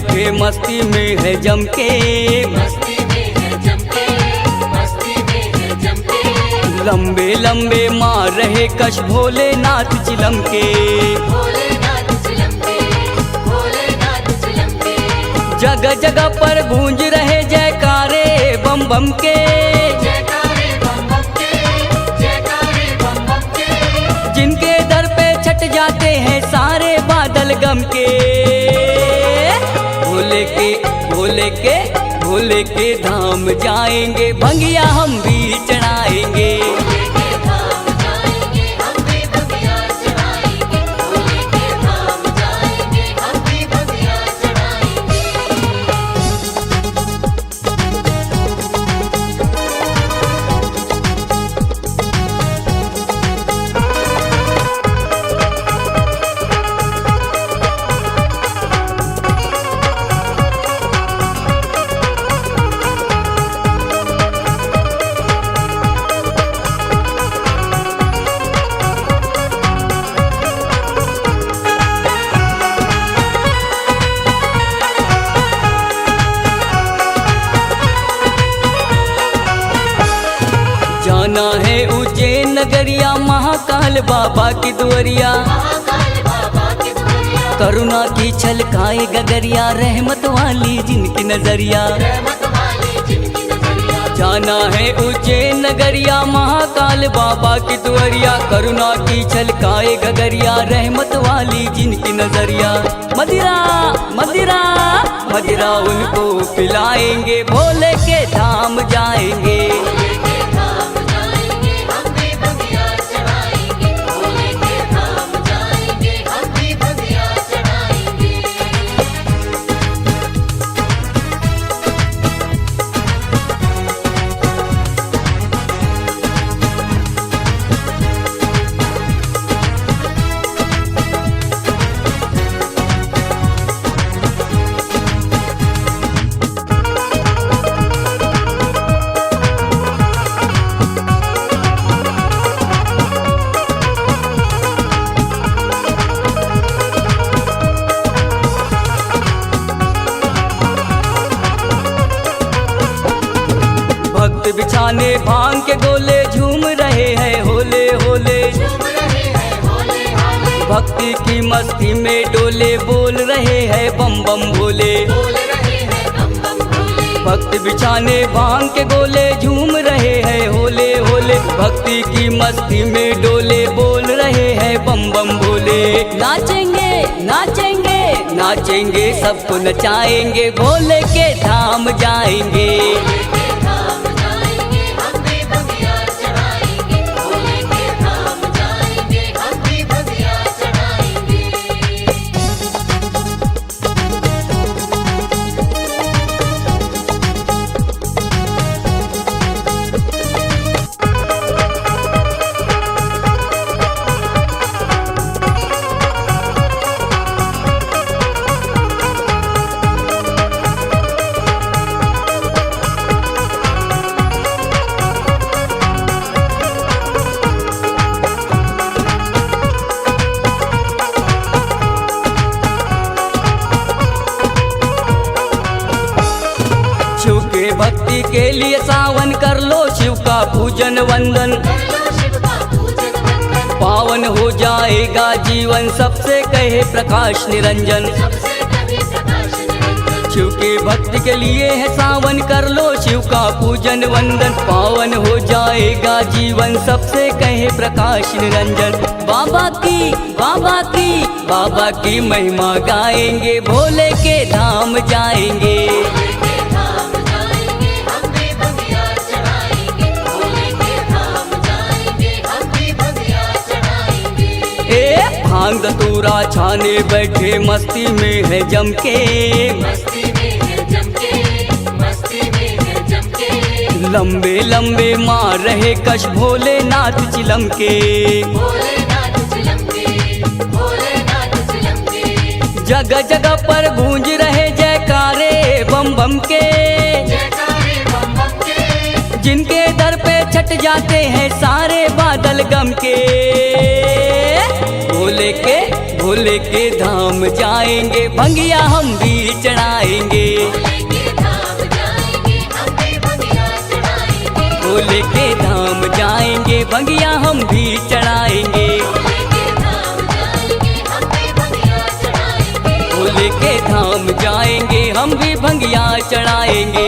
बैठे मस्ती में है जम के, मस्ती में है जम के, मस्ती में है जम के। लंबे लंबे मार रहे कश भोलेनाथ चिलम के, भोलेनाथ चिलम के, भोलेनाथ चिलम के। जगह जगह पर गूंज रहे जयकारे बम बम के, जयकारे बम बम के, जयकारे बम बम के। जिनके दर पे छट जाते हैं सारे बादल गम के। भोले के भोले के भोले के धाम जाएंगे, भंगिया हम भी चढ़ाएंगे। भोले के धाम जाएंगे, हम भी भंगिया चढ़ाएंगे। भोले के धाम जाएंगे, हम भी भंगिया चढ़ाएंगे। जाना है उज्जैन नगरिया महाकाल बाबा की दुआरिया, महाकाल बाबा की दुआरिया, करुणा की छलकाए गगरिया, रहमत वाली जिनकी नजरिया। रहमत वाली जिनकी नजरिया। जाना है उज्जैन नगरिया महाकाल बाबा की दुआरिया, करुणा की छलकाए गगरिया, रहमत वाली जिनकी नजरिया। मदिरा मदिरा मदिरा उनको पिलाएंगे, भोले के धाम जाएंगे। भोले के धाम जाएंगे, हम भी भंगिया चढ़ाएंगे। भोले के धाम जाएंगे, हम भी भंगिया चढ़ाएंगे। भक्त बिछाने भांग के गोले झूम रहे हैं होले होले, झूम रहे हैं होले होले, भक्ति की मस्ती में डोले, बोल रहे हैं बम बम भोले। बोल रहे हैं बम बम भोले। भक्त बिछाने भांग के गोले झूम रहे हैं होले होले, भक्ति की मस्ती में डोले, बोल रहे हैं बम बम भोले। नाचेंगे नाचेंगे नाचेंगे सबको नचाएंगे, भोले के धाम जाएंगे। भोले के धाम जाएंगे, हम भी भंगिया चढ़ाएंगे। भोले के धाम जाएंगे, हम भी भंगिया चढ़ाएंगे। शिव के भक्ति के लिए सावन कर लो शिव का पूजन वंदन, कर लो शिव का पूजन वंदन, पावन हो जाएगा जीवन सबसे कहे प्रकाश निरंजन। सबसे कभी प्रकाश निरंजन। शिव के भक्ति के लिए है सावन कर लो शिव का पूजन वंदन, पावन हो जाएगा जीवन सबसे कहे प्रकाश निरंजन। बाबा की बाबा की बाबा की महिमा गाएंगे, भोले के धाम जाएंगे। भोले के धाम जाएंगे, हम भी भंगिया चढ़ाएंगे। भोले के धाम जाएंगे, हम भी भंगिया चढ़ाएंगे। ए भांग धतूरा छाने बैठे मस्ती में है जम के, मस्ती में है जम के, मस्ती में है जम के। लंबे लंबे मार रहे कश भोलेनाथ चिलम के। भोलेनाथ चिलम के, भोलेनाथ चिलम के। जगह जगह पर गूंज रहे जयकारे बम बम के, जयकारे बम बम के। जिनके दर पे छट जाते हैं सारे बादल गम के। भोले के धाम जाएंगे भंगिया हम भी चढ़ाएंगे। भोले के धाम जाएंगे भोले के धाम जाएंगे भंगिया हम भी भंगिया चढ़ाएंगे। हम भी चढ़ाएंगे। भोले के धाम जाएंगे हम भी भंगिया चढ़ाएंगे। भोले के धाम जाएंगे हम भी भंगिया चढ़ाएंगे।